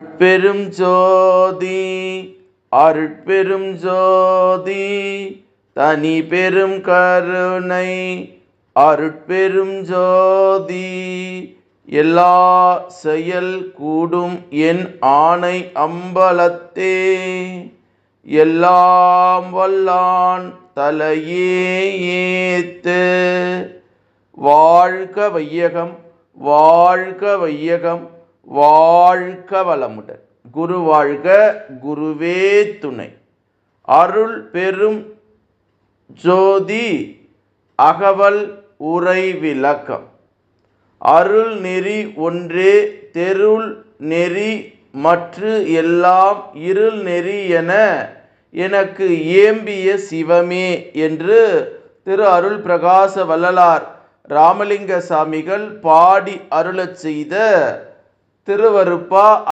பெரும் ஜோதி அருட்பெரும் ஜோதி தனி பெரும் கருணை அருட்பெரும் ஜோதி எல்லா செயல் கூடும் என் ஆணை அம்பலத்தே எல்லாம் வல்லான் தலையே ஏத்து. வாழ்க வையகம், வாழ்க வையகம், வாழ்க வளமுடன். குரு வாழ்க, குருவே துணை. அருள் பெரும் ஜோதி அகவல் உரை விளக்கம். அருள் நெறி ஒன்றே தெருள் நெறி மற்று எல்லாம் இருள் நெறி என எனக்கு ஏம்பிய சிவமே என்று திரு அருள் பிரகாச வள்ளலார் ராமலிங்க சாமிகள் பாடி அருளச் செய்த திருவருப்பா